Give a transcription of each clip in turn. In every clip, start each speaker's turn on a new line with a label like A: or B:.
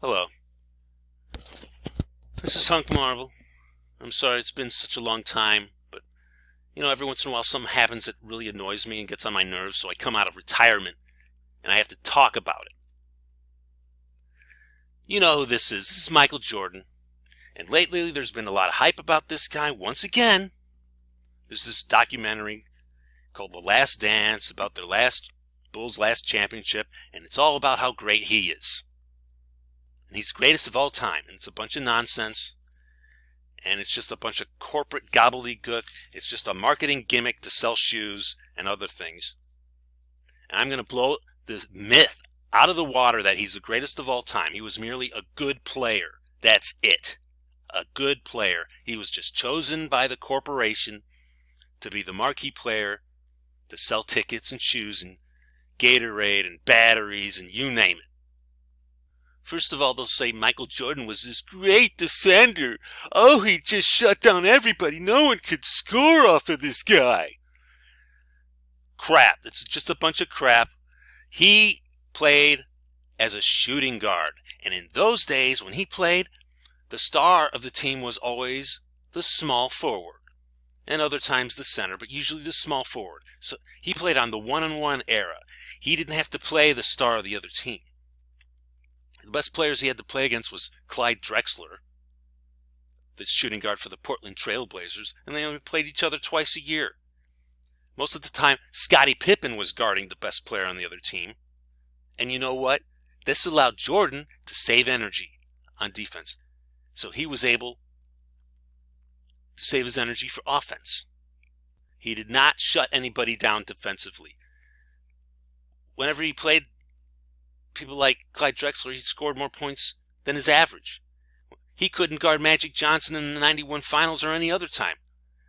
A: Hello, this is Hunkmarvel. I'm sorry it's been such a long time, but every once in a while something happens that really annoys me and gets on my nerves, so I come out of retirement and I have to talk about it. You know who this is. This is Michael Jordan. And lately there's been a lot of hype about this guy. Once again, there's this documentary called The Last Dance about their Bulls' last championship, and it's all about how great he is. And he's the greatest of all time, and it's a bunch of nonsense. And it's just a bunch of corporate gobbledygook. It's just a marketing gimmick to sell shoes and other things. And I'm going to blow the myth out of the water that he's the greatest of all time. He was merely a good player. That's it. A good player. He was just chosen by the corporation to be the marquee player, to sell tickets and shoes and Gatorade and batteries and you name it. First of all, they'll say Michael Jordan was this great defender. Oh, he just shut down everybody. No one could score off of this guy. Crap. It's just a bunch of crap. He played as a shooting guard. And in those days, when he played, the star of the team was always the small forward. And other times the center, but usually the small forward. So he played on the one-on-one era. He didn't have to play the star of the other team. The best players he had to play against was Clyde Drexler, the shooting guard for the Portland Trail Blazers, and they only played each other twice a year. Most of the time, Scottie Pippen was guarding the best player on the other team. And you know what? This allowed Jordan to save energy on defense. So he was able to save his energy for offense. He did not shut anybody down defensively. Whenever he played people like Clyde Drexler, he scored more points than his average. He couldn't guard Magic Johnson in the 91 finals or any other time.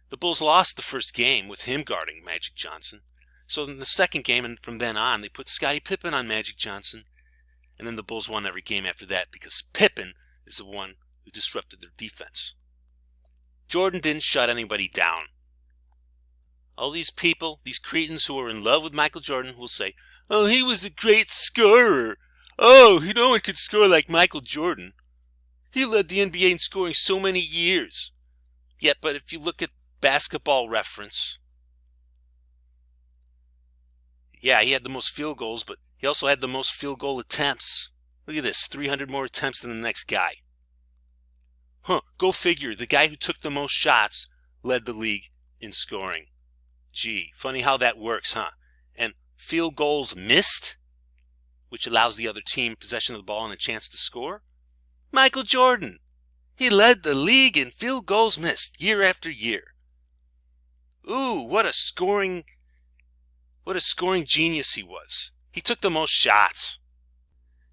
A: The Bulls lost the first game with him guarding Magic Johnson. So in the second game and from then on, they put Scottie Pippen on Magic Johnson. And then the Bulls won every game after that because Pippen is the one who disrupted their defense. Jordan didn't shut anybody down. All these people, these cretins who are in love with Michael Jordan will say, oh, he was a great scorer. Oh, no one could score like Michael Jordan. He led the NBA in scoring so many years. Yeah, but if you look at Basketball Reference, yeah, he had the most field goals, but he also had the most field goal attempts. Look at this, 300 more attempts than the next guy. Go figure, the guy who took the most shots led the league in scoring. Gee, funny how that works, huh? And field goals missed, which allows the other team possession of the ball and a chance to score. Michael Jordan, he led the league in field goals missed year after year. Ooh, what a scoring genius he was. He took the most shots.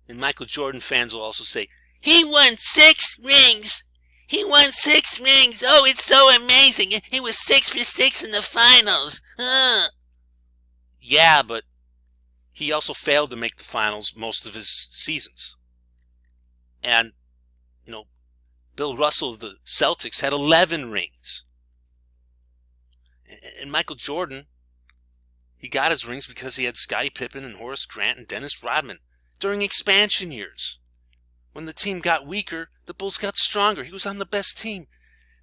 A: And Michael Jordan fans will also say, he won 6 rings. He won 6 rings. Oh, it's so amazing. He was 6 for 6 in the finals. Yeah, but he also failed to make the finals most of his seasons. And, Bill Russell of the Celtics had 11 rings. And Michael Jordan, he got his rings because he had Scottie Pippen and Horace Grant and Dennis Rodman during expansion years. When the team got weaker, the Bulls got stronger. He was on the best team.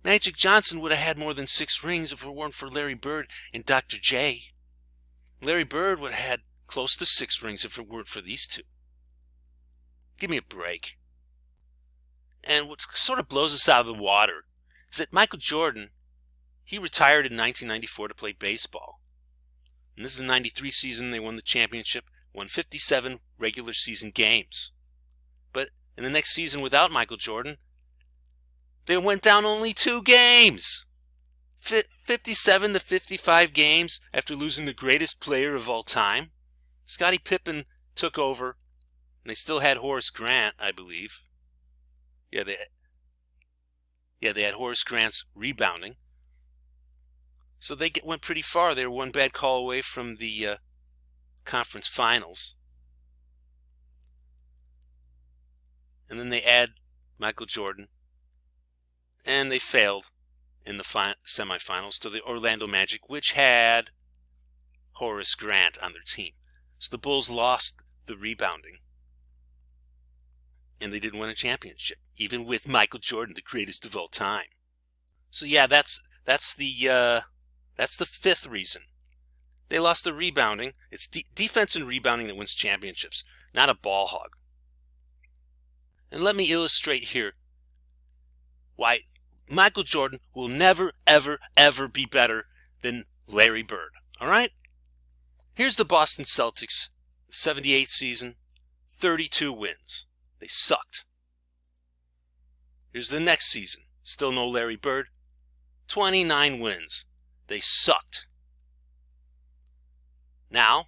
A: Magic Johnson would have had more than 6 rings if it weren't for Larry Bird and Dr. J. Larry Bird would have had close to 6 rings if it weren't for these two. Give me a break. And what sort of blows us out of the water is that Michael Jordan, he retired in 1994 to play baseball. And this is the 93 season. They won the championship, won 57 regular season games. But in the next season without Michael Jordan, they went down only 2 games. 57 to 55 games after losing the greatest player of all time. Scottie Pippen took over, and they still had Horace Grant, I believe. Yeah, they had Horace Grant's rebounding. So they went pretty far. They were one bad call away from the conference finals. And then they add Michael Jordan. And they failed in the semifinals to the Orlando Magic, which had Horace Grant on their team. So the Bulls lost the rebounding. and they didn't win a championship, even with Michael Jordan, the greatest of all time. So yeah, that's the fifth reason. They lost the rebounding. It's defense and rebounding that wins championships, not a ball hog. And let me illustrate here why Michael Jordan will never, ever, ever be better than Larry Bird. All right? Here's the Boston Celtics, 78 season, 32 wins. They sucked. Here's the next season, still no Larry Bird, 29 wins. They sucked. Now,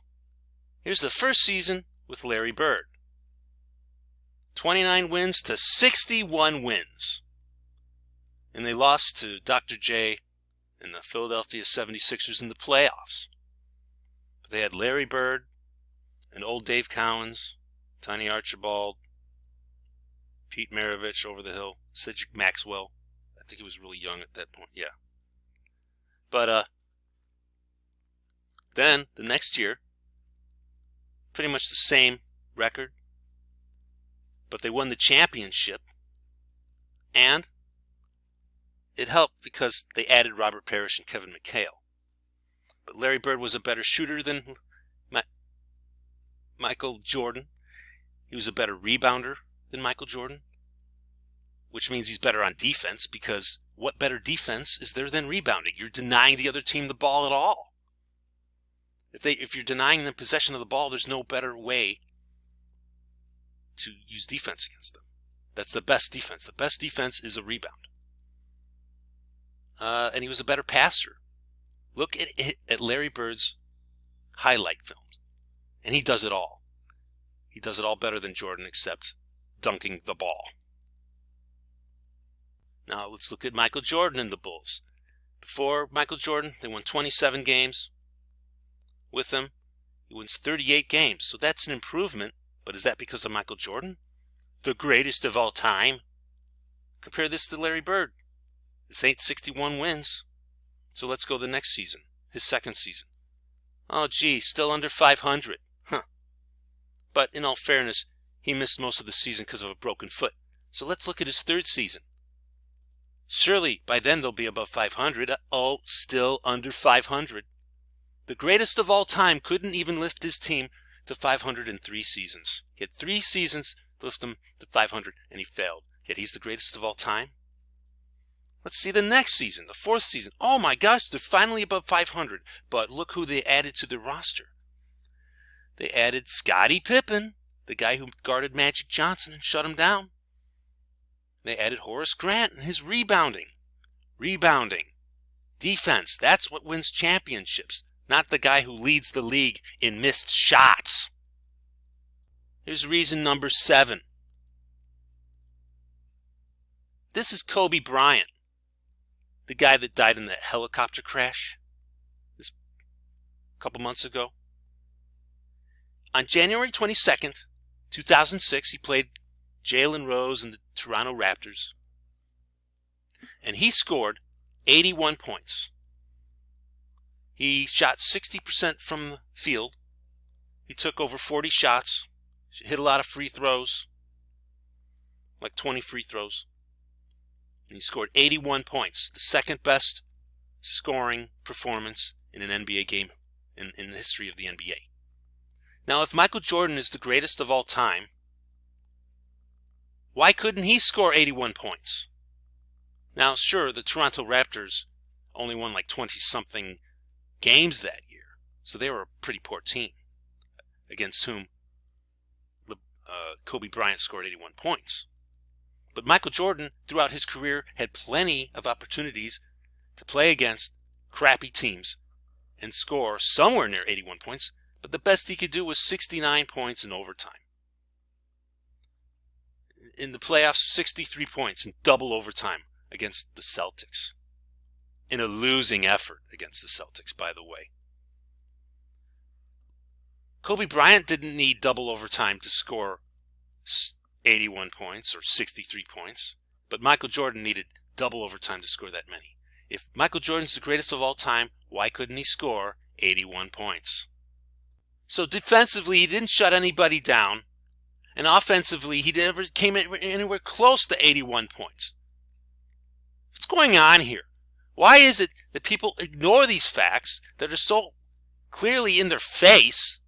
A: here's the first season with Larry Bird. 29 wins to 61 wins. And they lost to Dr. J and the Philadelphia 76ers in the playoffs. But they had Larry Bird and old Dave Cowens, Tiny Archibald, Pete Maravich over the hill, Cedric Maxwell. I think he was really young at that point, yeah. But then, the next year, pretty much the same record, but they won the championship, and it helped because they added Robert Parrish and Kevin McHale. But Larry Bird was a better shooter than Michael Jordan. He was a better rebounder than Michael Jordan, which means he's better on defense, because what better defense is there than rebounding? You're denying the other team the ball at all. If you're denying them possession of the ball, there's no better way to use defense against them. That's the best defense. The best defense is a rebound. And he was a better passer. Look at Larry Bird's highlight films, and he does it all. He does it all better than Jordan, except dunking the ball. Now let's look at Michael Jordan and the Bulls. Before Michael Jordan, they won 27 games. With him, he wins 38 games. So that's an improvement. But is that because of Michael Jordan? The greatest of all time. Compare this to Larry Bird. This ain't 61 wins. So let's go the next season, his second season. Oh, gee, still under 500. Huh. But in all fairness, he missed most of the season because of a broken foot. So let's look at his third season. Surely, by then they'll be above 500. Oh, still under 500. The greatest of all time couldn't even lift his team to 503 seasons. He had 3 seasons to lift them to 500, and he failed. Yet he's the greatest of all time. Let's see the next season, the fourth season. Oh my gosh, they're finally above 500. But look who they added to their roster. They added Scottie Pippen, the guy who guarded Magic Johnson and shut him down. They added Horace Grant and his rebounding. Rebounding. Defense, that's what wins championships. Not the guy who leads the league in missed shots. Here's reason number 7. This is Kobe Bryant, the guy that died in that helicopter crash this couple months ago. On January 22nd, 2006, he played Jalen Rose and the Toronto Raptors, and he scored 81 points. He shot 60% from the field. He took over 40 shots, hit a lot of free throws, like 20 free throws. And he scored 81 points, the second best scoring performance in an NBA game in the history of the NBA. Now, if Michael Jordan is the greatest of all time, why couldn't he score 81 points? Now, sure, the Toronto Raptors only won like 20-something games that year, so they were a pretty poor team against whom Kobe Bryant scored 81 points. But Michael Jordan, throughout his career, had plenty of opportunities to play against crappy teams and score somewhere near 81 points, but the best he could do was 69 points in overtime. In the playoffs, 63 points in double overtime against the Celtics. In a losing effort against the Celtics, by the way. Kobe Bryant didn't need double overtime to score 81 points or 63 points, but Michael Jordan needed double overtime to score that many. If Michael Jordan's the greatest of all time, why couldn't he score 81 points? So defensively, he didn't shut anybody down, And offensively, he never came anywhere close to 81 points. What's going on here? Why is it that people ignore these facts that are so clearly in their face?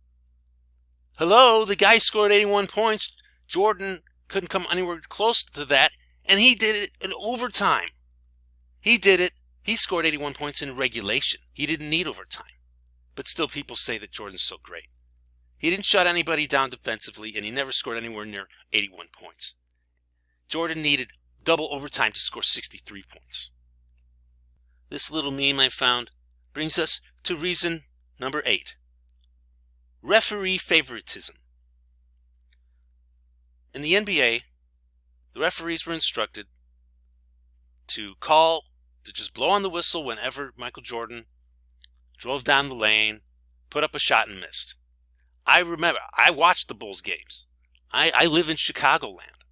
A: Hello, the guy scored 81 points. Jordan couldn't come anywhere close to that, and he did it in overtime. He did it. He scored 81 points in regulation. He didn't need overtime. But still people say that Jordan's so great. He didn't shut anybody down defensively, and he never scored anywhere near 81 points. Jordan needed double overtime to score 63 points. This little meme I found brings us to reason number 8. Referee favoritism. In the NBA, the referees were instructed to just blow on the whistle whenever Michael Jordan drove down the lane, put up a shot and missed. I remember, I watched the Bulls games. I live in Chicagoland.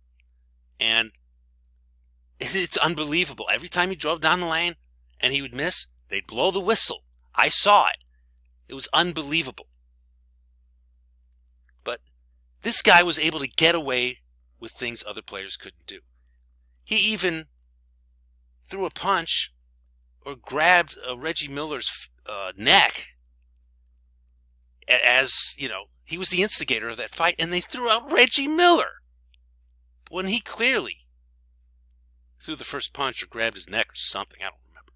A: And it's unbelievable. Every time he drove down the lane and he would miss, they'd blow the whistle. I saw it. It was unbelievable. But this guy was able to get away with things other players couldn't do. He even threw a punch or grabbed Reggie Miller's neck, as, you know, he was the instigator of that fight, and they threw out Reggie Miller when he clearly threw the first punch or grabbed his neck or something. I don't remember.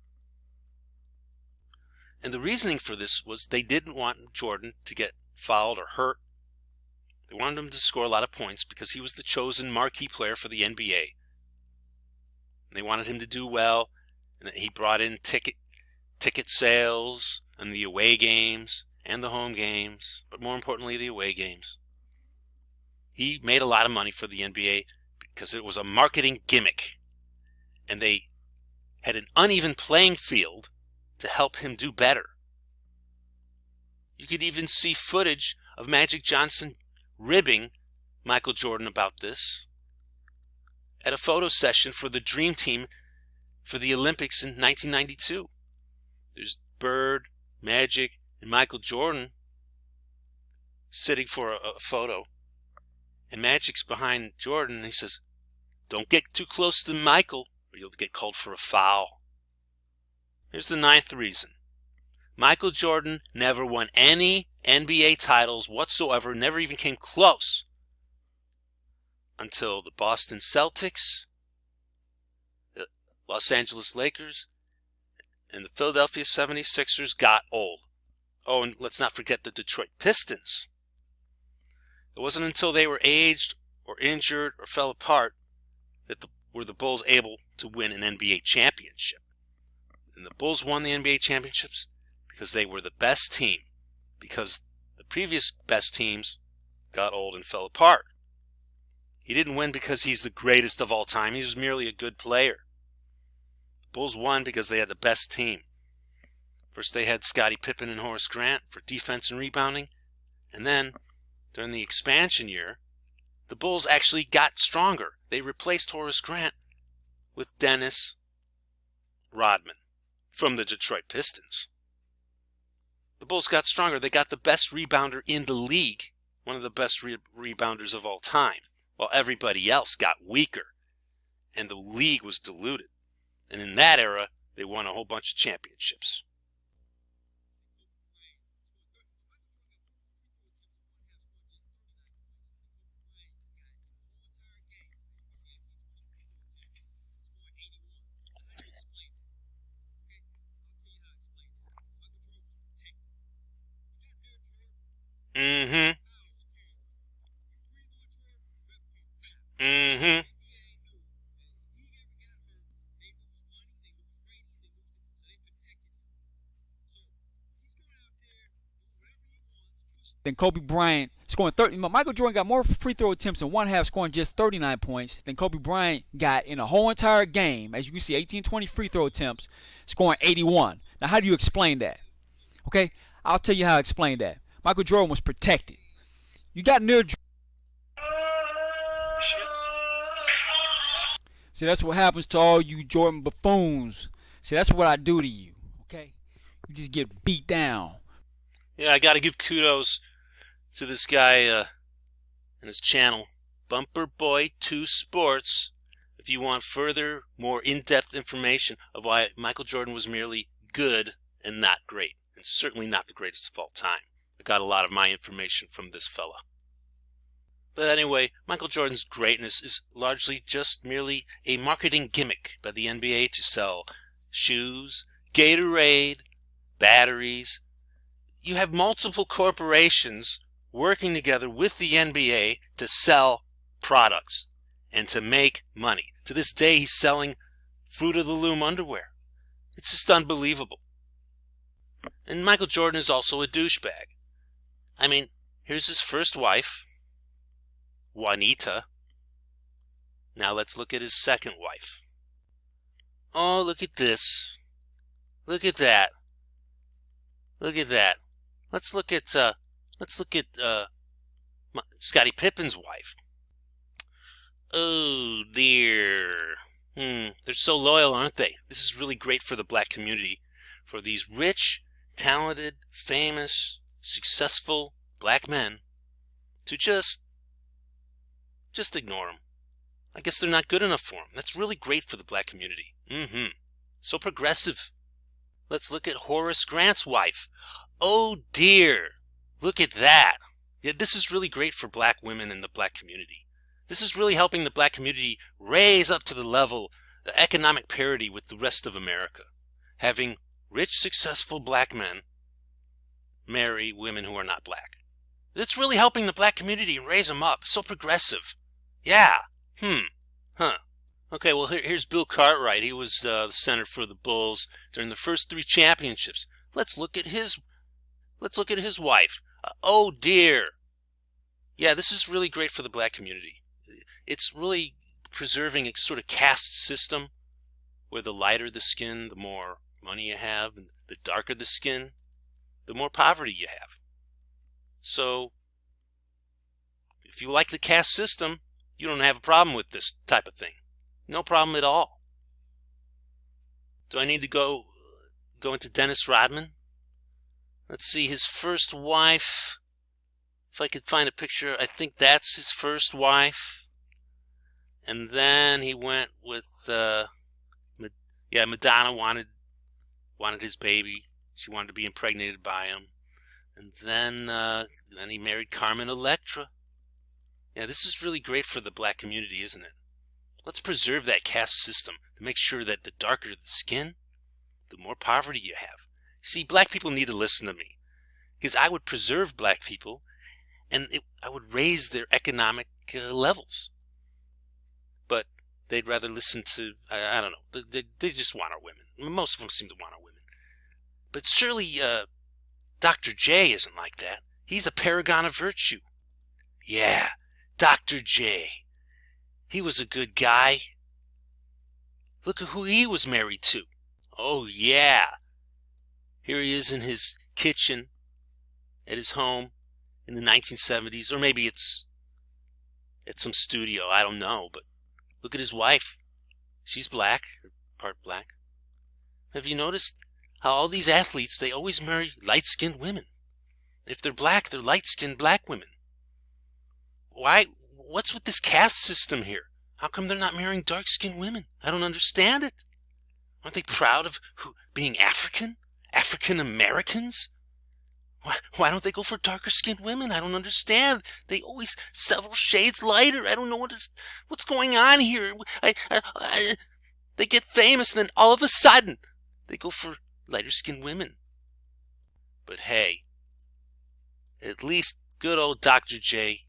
A: And the reasoning for this was they didn't want Jordan to get fouled or hurt. They wanted him to score a lot of points because he was the chosen marquee player for the NBA. And they wanted him to do well, and he brought in ticket sales and the away games and the home games, but more importantly, the away games. He made a lot of money for the NBA because it was a marketing gimmick, and they had an uneven playing field to help him do better. You could even see footage of Magic Johnson ribbing Michael Jordan about this at a photo session for the Dream Team for the Olympics in 1992. There's Bird, Magic, and Michael Jordan sitting for a photo. And Magic's behind Jordan, and he says, "Don't get too close to Michael or you'll get called for a foul." Here's the 9th reason. Michael Jordan never won any NBA titles whatsoever, never even came close until the Boston Celtics, the Los Angeles Lakers, and the Philadelphia 76ers got old. Oh, and let's not forget the Detroit Pistons. It wasn't until they were aged or injured or fell apart that were the Bulls able to win an NBA championship. And the Bulls won the NBA championships because they were the best team, because the previous best teams got old and fell apart. He didn't win because he's the greatest of all time. He was merely a good player. The Bulls won because they had the best team. First they had Scottie Pippen and Horace Grant for defense and rebounding, and then during the expansion year, the Bulls actually got stronger. They replaced Horace Grant with Dennis Rodman from the Detroit Pistons. The Bulls got stronger. They got the best rebounder in the league, one of the best rebounders of all time, while everybody else got weaker, and the league was diluted. And in that era, they won a whole bunch of championships. Mm-hmm. Mm-hmm.
B: Then Kobe Bryant scoring 30. Michael Jordan got more free throw attempts in one half, scoring just 39 points, than Kobe Bryant got in a whole entire game. As you can see, 18-20 free throw attempts, scoring 81. Now, how do you explain that? Okay, I'll tell you how I explain that. Michael Jordan was protected. You got near. See, that's what happens to all you Jordan buffoons. See, that's what I do to you. Okay, you just get beat down.
A: Yeah, I got to give kudos to this guy and his channel, Bumper Boy 2 Sports if you want further, more in-depth information of why Michael Jordan was merely good and not great, and certainly not the greatest of all time. I got a lot of my information from this fella. But anyway, Michael Jordan's greatness is largely just merely a marketing gimmick by the NBA to sell shoes, Gatorade, batteries. You have multiple corporations working together with the NBA to sell products and to make money. To this day, he's selling Fruit of the Loom underwear. It's just unbelievable. And Michael Jordan is also a douchebag. I mean, here's his first wife, Juanita. Now let's look at his second wife. Oh, look at this. Look at that. Look at that. Let's look at Scottie Pippen's wife. Oh dear. They're so loyal, aren't they? This is really great for the black community. For these rich, talented, famous, successful black men to just ignore them. I guess they're not good enough for them. That's really great for the black community. So progressive. Let's look at Horace Grant's wife. Oh dear. Look at that. Yeah, this is really great for black women in the black community. This is really helping the black community raise up to the level of economic parity with the rest of America. Having rich, successful black men marry women who are not black. It's really helping the black community and raise them up. So progressive. Yeah. Okay, well, here's Bill Cartwright. He was the center for the Bulls during the first 3 championships. Let's look at his wife. Oh dear. Yeah, this is really great for the black community. It's really preserving a sort of caste system where the lighter the skin, the more money you have, and the darker the skin, the more poverty you have. So, if you like the caste system, you don't have a problem with this type of thing. No problem at all. Do I need to go into Dennis Rodman? Let's see, his first wife. If I could find a picture, I think that's his first wife. And then he went with, Madonna wanted his baby. She wanted to be impregnated by him. And then he married Carmen Electra. Yeah, this is really great for the black community, isn't it? Let's preserve that caste system to make sure that the darker the skin, the more poverty you have. See, black people need to listen to me, because I would preserve black people, and I would raise their economic levels. But they'd rather listen to, I don't know, they just want our women. Most of them seem to want our women. But surely Dr. J isn't like that. He's a paragon of virtue. Yeah, Dr. J. He was a good guy. Look at who he was married to. Oh, yeah. Here he is in his kitchen at his home in the 1970s. Or maybe it's at some studio. I don't know. But look at his wife. She's black, or part black. Have you noticed how all these athletes, they always marry light-skinned women? If they're black, they're light-skinned black women. Why? What's with this caste system here? How come they're not marrying dark-skinned women? I don't understand it. Aren't they proud of being African? African Americans? Why don't they go for darker-skinned women? I don't understand. They always several shades lighter. I don't know what's going on here. They get famous, and then all of a sudden, they go for lighter-skinned women. But hey, at least good old Dr. J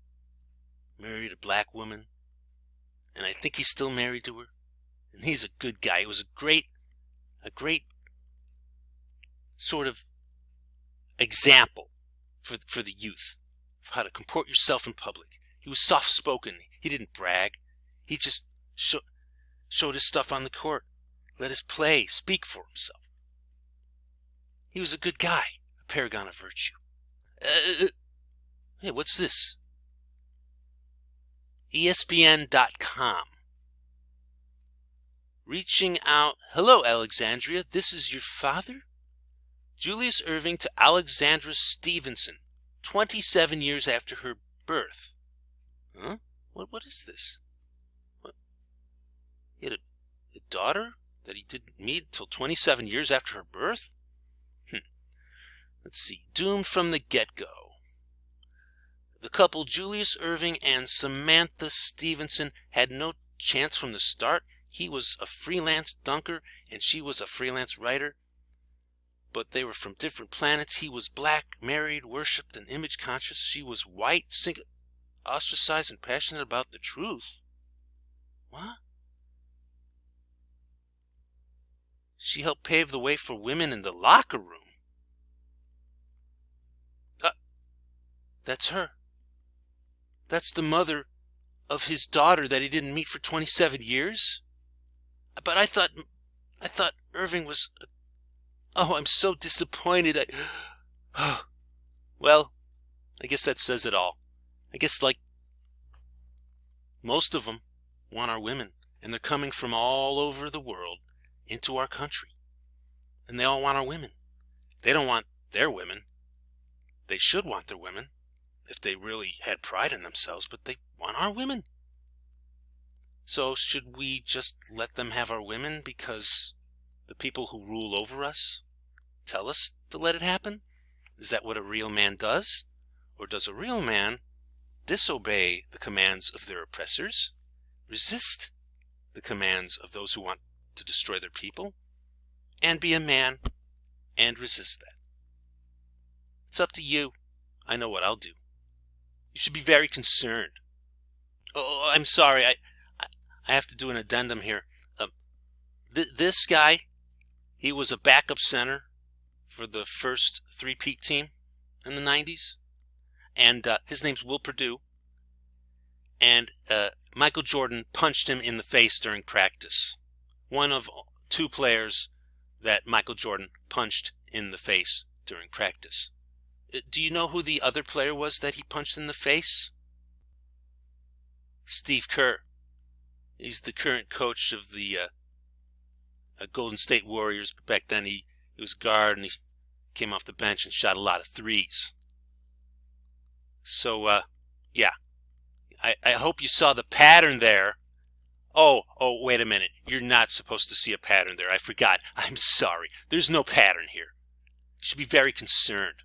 A: married a black woman, and I think he's still married to her. And he's a good guy. He was a great sort of example for the youth of how to comport yourself in public. He was soft-spoken. He didn't brag. He just showed his stuff on the court. Let his play speak for himself. He was a good guy, a paragon of virtue. Hey, what's this? ESPN.com. Reaching out. Hello, Alexandria. This is your father? Julius Irving to Alexandra Stevenson, 27 years after her birth. Huh? What is this? What? He had a daughter that he didn't meet until 27 years after her birth? Let's see. Doomed from the get-go. The couple Julius Irving and Samantha Stevenson had no chance from the start. He was a freelance dunker and she was a freelance writer. But they were from different planets. He was black, married, worshipped, and image conscious. She was white, ostracized, and passionate about the truth. What? She helped pave the way for women in the locker room. That's her. That's the mother of his daughter that he didn't meet for 27 years? But I thought Irving was... Oh, I'm so disappointed. Well, I guess that says it all. I guess, like, most of them want our women, and they're coming from all over the world into our country. And they all want our women. They don't want their women. They should want their women if they really had pride in themselves, but they want our women. So should we just let them have our women because the people who rule over us tell us to let it happen? Is that what a real man does? Or does a real man disobey the commands of their oppressors, resist the commands of those who want to destroy their people, and be a man and resist that? It's up to you. I know what I'll do. You should be very concerned. Oh, I'm sorry. I have to do an addendum here. This guy, he was a backup center for the first three-peat team in the 90s. And his name's Will Perdue. And Michael Jordan punched him in the face during practice. One of two players that Michael Jordan punched in the face during practice. Do you know who the other player was that he punched in the face? Steve Kerr. He's the current coach of the Golden State Warriors. But back then he was guard and he came off the bench and shot a lot of threes. So, yeah. I hope you saw the pattern there. Oh, wait a minute. You're not supposed to see a pattern there. I forgot. I'm sorry. There's no pattern here. You should be very concerned.